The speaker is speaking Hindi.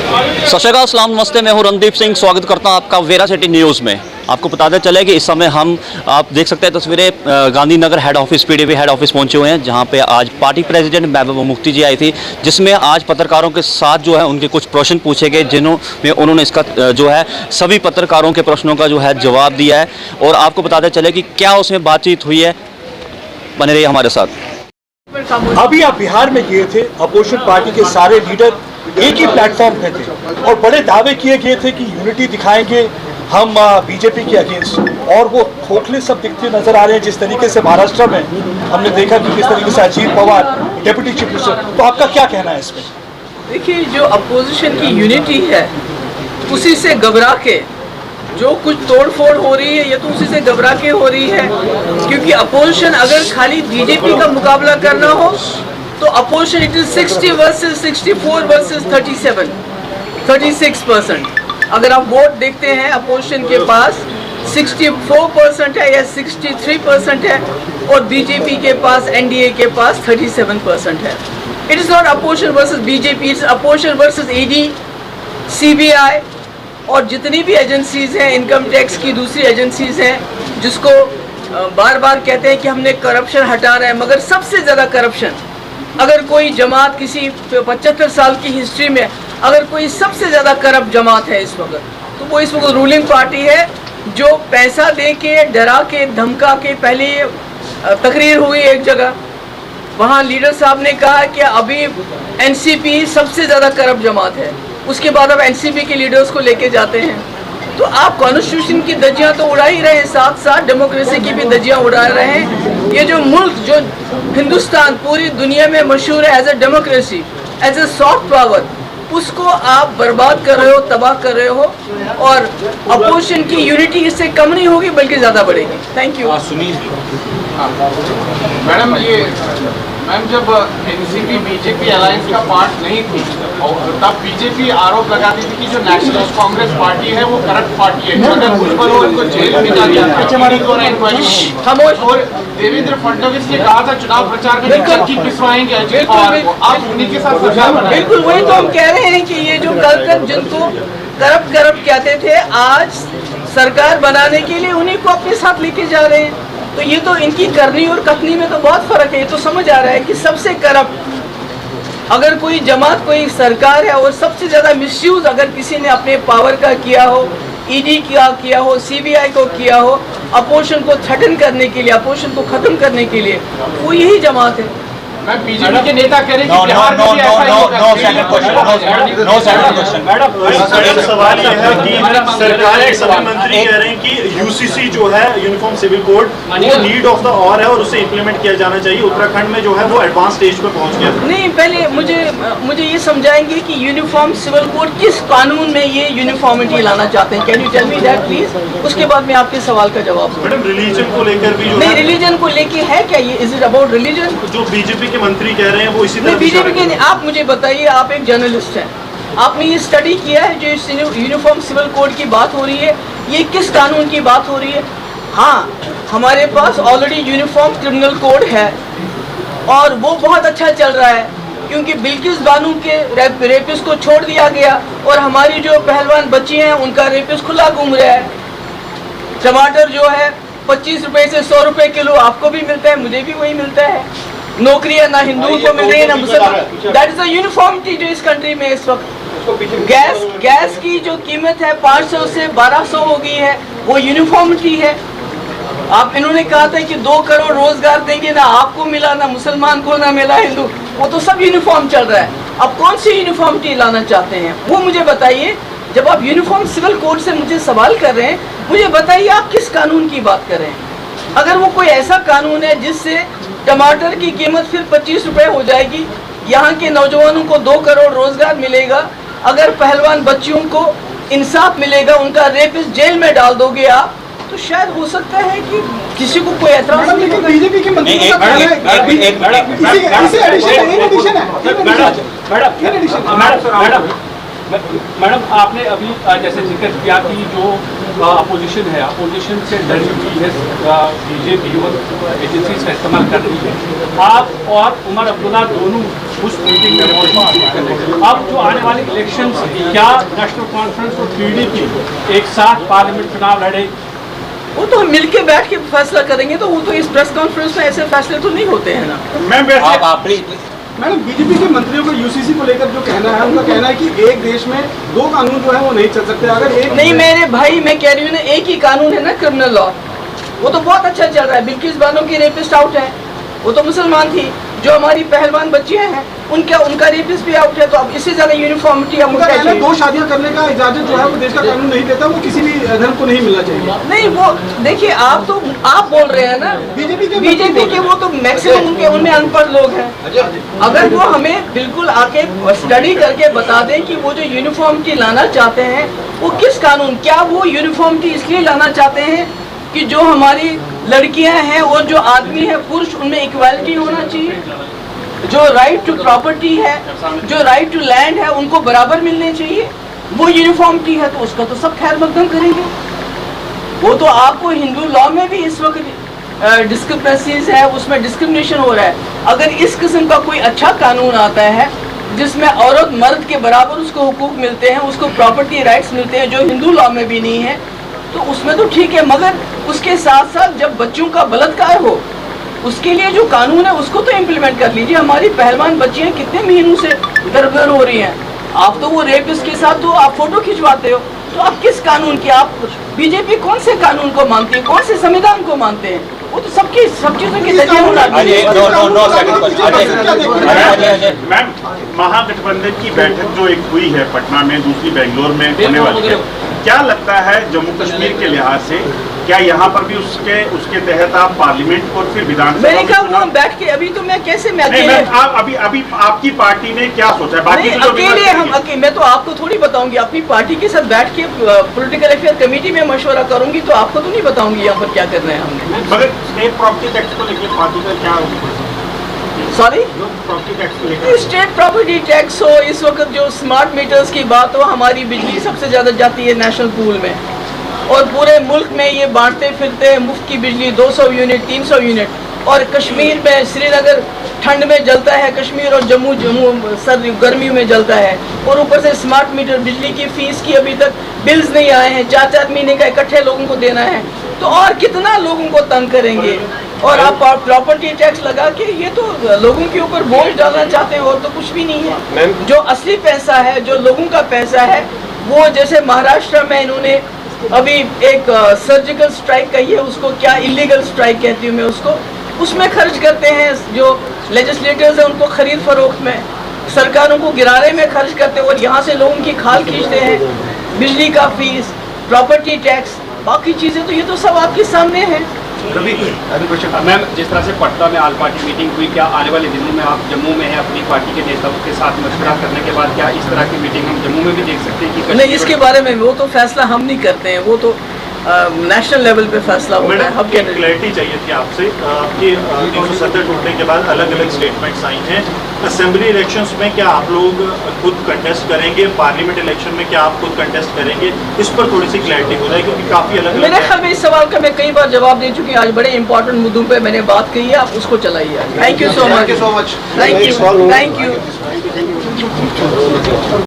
सत श्री अकाल, अस्सलाम, नमस्ते। मैं हूं रणदीप सिंह, स्वागत करता हूं आपका वेरा सिटी न्यूज़ में। आपको बताते चले कि इस समय आप देख सकते हैं तस्वीरें Gandhinagar head office, PDP head office पहुंचे हुए हैं, जहां पे आज पार्टी प्रेसिडेंट महबूबा मुफ्ती जी आई थी, जिसमें आज पत्रकारों के साथ जो है उनके कुछ प्रश्न पूछे गए, जिन्होंने उन्होंने इसका जो है सभी पत्रकारों के प्रश्नों का जो है जवाब दिया है। और आपको बताते चले कि क्या उसमें बातचीत हुई है, बने रहिए हमारे साथ। अभी आप बिहार में गए थे, अपोजिशन पार्टी के सारे लीडर एक ही प्लेटफॉर्म पे थे और बड़े दावे किए गए थे कि यूनिटी दिखाएंगे हम बीजेपी के अगेंस्ट, और वो खोखले सब दिखते नजर आ रहे हैं। जिस तरीके से महाराष्ट्र में हमने देखा कि किस तरीके से Ajit Pawar deputy chief minister, तो आपका क्या कहना है इसमें? देखिए, जो अपोजिशन की यूनिटी है उसी से घबरा के जो कुछ तोड़फोड़ हो रही है, ये तो उसी से घबरा के हो रही है। क्योंकि अपोजिशन अगर खाली बीजेपी का मुकाबला करना हो तो opposition it is 60 versus 64 versus 36%। अगर आप वोट देखते हैं, अपोजिशन के पास 64% है या 63% है, और बीजेपी के पास, एनडीए के पास 37% है। It is not opposition versus BJP, it's opposition versus ED, CBI और जितनी भी एजेंसीज हैं, इनकम टैक्स की दूसरी एजेंसीज हैं, जिसको बार बार कहते हैं कि हमने करप्शन हटा रहे हैं, मगर सबसे ज़्यादा करप्शन अगर कोई जमात किसी 75 साल की हिस्ट्री में अगर कोई सबसे ज़्यादा करप्ट जमात है इस वक्त, तो वो इस वक्त रूलिंग पार्टी है, जो पैसा दे के, डरा के, धमका के। पहले तकरीर हुई एक जगह, वहाँ लीडर साहब ने कहा कि अभी एनसीपी सबसे ज़्यादा करप्ट जमात है, उसके बाद अब एनसीपी के लीडर्स को लेके जाते हैं। तो आप कॉन्स्टिट्यूशन की धज्जियां तो उड़ा ही रहे हैं, साथ साथ डेमोक्रेसी की भी धज्जियां उड़ा रहे हैं। ये जो मुल्क, जो हिंदुस्तान पूरी दुनिया में मशहूर है as a democracy, as a soft power, उसको आप बर्बाद कर रहे हो, तबाह कर रहे हो। और अपोजिशन की यूनिटी इससे कम नहीं होगी बल्कि ज़्यादा बढ़ेगी। Thank you. मैडम, मैम जब एनसीपी बीजेपी अलायंस का पार्ट नहीं थी, और तब बीजेपी आरोप लगाती थी कि जो नेशनलिस्ट कांग्रेस पार्टी है वो करप्ट पार्टी है, अगर भुजबल हो उनको जेल में जा दिया था। और देवेंद्र फडणवीस ने कहा था चुनाव प्रचार में चक्की पिसवाएंगे अजीत पवार को, आप उन्हीं के साथ सरकार बनाएंगे। बिल्कुल वही तो हम कह रहे हैं कि ये जो कल तक जिनको करप्ट कहते थे, आज सरकार बनाने के लिए उन्हीं को अपने साथ लेके जा रहे हैं। तो ये तो इनकी करनी और कथनी में तो बहुत फर्क है। ये तो समझ आ रहा है कि सबसे करप्ट अगर कोई जमात, कोई सरकार है, और सबसे ज्यादा मिसयूज अगर किसी ने अपने पावर का किया हो, ईडी का किया हो, सीबीआई को किया हो, अपोजिशन को थ्रेटन करने के लिए, अपोजिशन को खत्म करने के लिए, वो यही जमात है। मैं बीजेपी के नेता कह रहे हैं कि बिहार में भी ऐसा ही होगा। सवाल यह है कि सरकार के सभी मंत्री कह रहे हैं कि यूसीसी जो है, यूनिफॉर्म सिविल कोड, वो नीड ऑफ द ऑवर है और उसे इम्प्लीमेंट किया जाना चाहिए। उत्तराखंड में जो है वो एडवांस स्टेज पे पहुंच गया। नहीं, पहले मुझे ये समझाएंगे कि यूनिफॉर्म सिविल कोड किस कानून में ये यूनिफॉर्मिटी लाना चाहते हैं। Can you tell me that please? उसके बाद मैं आपके सवाल का जवाब दूंगा। मैडम, रिलीजन को लेकर भी नहीं, रिलीजन को लेके है क्या ये? Is it about religion? जो बीजेपी के मंत्री कह रहे हैं वो इसी तरह बीजेपी के। आप मुझे बताइए, आप एक जर्नलिस्ट हैं, आपने ये स्टडी किया है जो यूनिफॉर्म सिविल कोड की बात हो रही है, ये किस कानून की बात हो रही है? हाँ, हमारे पास ऑलरेडी यूनिफॉर्म क्रिमिनल कोड है और वो बहुत अच्छा चल रहा है, क्योंकि बिल्किस बानो के रेपिस्ट को छोड़ दिया गया और हमारी जो पहलवान बच्ची हैं उनका रेपिस्ट खुला घूम रहा है। टमाटर जो है 25 रुपए से 100 रुपए किलो आपको भी मिलता है, मुझे भी वही मिलता है। नौकरियां ना हिंदुओं को मिल रही है ना मुसलमान। दैट इज द यूनिफॉर्मिटी जो इस कंट्री में इस वक्त। गैस की जो कीमत है 500 से 1200 हो गई है, वो यूनिफॉर्मिटी है। आप इन्होंने कहा था कि 2 करोड़ रोजगार देंगे, ना आपको मिला, ना मुसलमान को, ना मिला हिंदू, वो तो सब यूनिफॉर्म चल रहा है। अब कौन सी यूनिफॉर्मिटी लाना चाहते हैं वो मुझे बताइए। जब आप यूनिफॉर्म सिविल कोड से मुझे सवाल कर रहे हैं, मुझे बताइए आप किस कानून की बात कर रहे हैं। अगर वो कोई ऐसा कानून है जिससे टमाटर की कीमत फिर 25 रुपए हो जाएगी, यहाँ के नौजवानों को 2 करोड़ रोजगार मिलेगा, अगर पहलवान बच्चियों को इंसाफ मिलेगा, उनका रेपिस्ट जेल में डाल दोगे आप, तो शायद हो सकता है कि किसी को कोई एतराज नहीं होगा। बीजेपी के मंत्री मैडम, आपने अभी जैसे जिक्र किया कि जो अपोजिशन है, अपोजिशन से डरी हुई है बीजेपी और एजेंसी का इस्तेमाल कर रही है। आप और उमर अब्दुल्ला दोनों उस मीटिंग में मौजूद थे। अब जो आने वाले इलेक्शन क्या नेशनल कॉन्फ्रेंस और पीडीपी एक साथ पार्लियामेंट चुनाव लड़े? वो तो हम मिलके बैठ के फैसला करेंगे, तो वो तो इस प्रेस कॉन्फ्रेंस में ऐसे फैसले तो नहीं होते हैं ना। मैडम बीजेपी के मंत्रियों को यूसीसी को लेकर जो कहना है, उनका कहना है कि एक देश में दो कानून जो है वो नहीं चल सकते। अगर एक नहीं मेरे भाई, मैं कह रही हूँ ना, एक ही कानून है ना, क्रिमिनल लॉ, वो तो बहुत अच्छा चल रहा है। बिल्किस बानो की रेपिस्ट आउट है, वो तो मुसलमान थी। जो हमारी पहलवान बच्चियां हैं उनका रेपिस्ट भी आउट है। तो अब इससे ज्यादा यूनिफॉर्मिटी अब उनका कहना है दो शादियां करने का इजाजत जो है वो देश का कानून नहीं देता, वो किसी भी धर्म को नहीं मिलना चाहिए। नहीं, वो देखिए, आप बोल रहे हैं ना बीजेपी के वो तो मैक्सिमम उनमें अनपढ़ लोग हैं। अगर वो हमें बिल्कुल आके स्टडी करके बता दें कि वो जो यूनिफॉर्मिटी लाना चाहते हैं वो किस कानून, क्या वो यूनिफॉर्मिटी इसलिए लाना चाहते हैं कि जो हमारी लड़कियां हैं और जो आदमी है पुरुष, उनमें इक्वालिटी होना चाहिए, जो राइट टू प्रॉपर्टी है, जो राइट टू लैंड है, उनको बराबर मिलने चाहिए, वो यूनिफॉर्मिटी है, तो उसका तो सब खैर मकदम करेंगे। वो तो आपको हिंदू लॉ में भी इस वक्त डिस्क्रिपेंसीज है, उसमें डिस्क्रिमिनेशन हो रहा है। अगर इस किस्म का कोई अच्छा कानून आता है जिसमें औरत मर्द के बराबर उसको हुकूक मिलते हैं, उसको प्रॉपर्टी राइट्स मिलते हैं, जो हिंदू लॉ में भी नहीं है, तो उसमें तो ठीक है। मगर उसके साथ साथ जब बच्चों का बलात्कार हो, उसके लिए जो कानून है उसको तो इम्प्लीमेंट कर लीजिए। हमारी पहलवान बच्चियां कितने महीनों से दरबदर हो रही हैं, आप तो वो रेपिस्ट के साथ तो आप फोटो खिंचवाते हो, तो आप किस कानून की, आप बीजेपी कौन से कानून को मानती है, कौन से संविधान को मानते हैं? वो तो सब चीजों की मैम, महागठबंधन की बैठक जो एक हुई है पटना में, दूसरी बेंगलोर में होने वाली है, क्या लगता है जम्मू कश्मीर के लिहाज से, क्या यहाँ पर भी उसके तहत आप पार्लियामेंट और फिर विधानसभा मैंने कहा वो बैठ के, अभी तो मैं कैसे मैं नहीं मैम, आप अभी आपकी पार्टी ने क्या सोचा है? बाकी तो अकेले मैं तो आपको थोड़ी बताऊंगी, अपनी पार्टी के साथ बैठ के पॉलिटिकल अफेयर कमेटी में मशवरा करूंगी, तो आपको तो नहीं बताऊंगी यहाँ पर क्या करना है हमने। मगर स्टेट प्रॉपर्टी टैक्स को लेकर पार्टी का क्या, सॉरी, प्रॉपर्टी टैक्स को लेकर स्टेट प्रॉपर्टी टैक्स हो, इस वक्त जो स्मार्ट मीटर्स की बात हो, हमारी बिजली सबसे ज्यादा जाती है नेशनल पूल में, और पूरे मुल्क में ये बांटते फिरते हैं मुफ्त की बिजली, 200 यूनिट 300 यूनिट, और कश्मीर में श्रीनगर ठंड में जलता है, कश्मीर और जम्मू सर्दी गर्मी में जलता है, और ऊपर से स्मार्ट मीटर, बिजली की फीस की अभी तक बिल्स नहीं आए हैं, 4-4 महीने का इकट्ठे लोगों को देना है, तो और कितना लोगों को तंग करेंगे। और आप प्रॉपर्टी टैक्स लगा के ये तो लोगों के ऊपर बोझ डालना चाहते हो, और तो कुछ भी नहीं है। जो असली पैसा है, जो लोगों का पैसा है, वो जैसे महाराष्ट्र में इन्होंने अभी एक सर्जिकल स्ट्राइक कही है, उसको क्या इलीगल स्ट्राइक कहती हूँ मैं उसको, उसमें खर्च करते हैं। जो लेजिस्लेटर्स हैं उनको खरीद फरोख्त में, सरकारों को गिराने में खर्च करते हैं, और यहाँ से लोगों की खाल खींचते हैं। बिजली का फीस, प्रॉपर्टी टैक्स, बाकी चीज़ें तो ये तो सब आपके सामने है। मैम, जिस तरह से पटना में आल पार्टी मीटिंग हुई, क्या आने वाले दिनों में आप जम्मू में है अपनी पार्टी के नेताओं के साथ मशवरा करने के बाद क्या इस तरह की मीटिंग हम जम्मू में भी देख सकते हैं कि नहीं, इसके बारे में वो तो फैसला हम नहीं करते हैं, वो तो नेशनल लेवल पे फैसला होता है। हम क्लैरिटी चाहिए थी आपसे, आपके 370 टूटने के बाद अलग अलग स्टेटमेंट्स आई हैं। असेंबली इलेक्शंस में क्या आप लोग खुद कंटेस्ट करेंगे, पार्लियामेंट इलेक्शन में क्या आप खुद कंटेस्ट करेंगे, इस पर थोड़ी सी क्लैरिटी हो जाए, क्योंकि काफ़ी अलग मेरे ख्याल में इस सवाल का मैं कई बार जवाब दे चुकी हूँ। आज बड़े इंपॉर्टेंट मुद्दों पे मैंने बात कही है, आप उसको चलाइए। Thank you so much, thank you.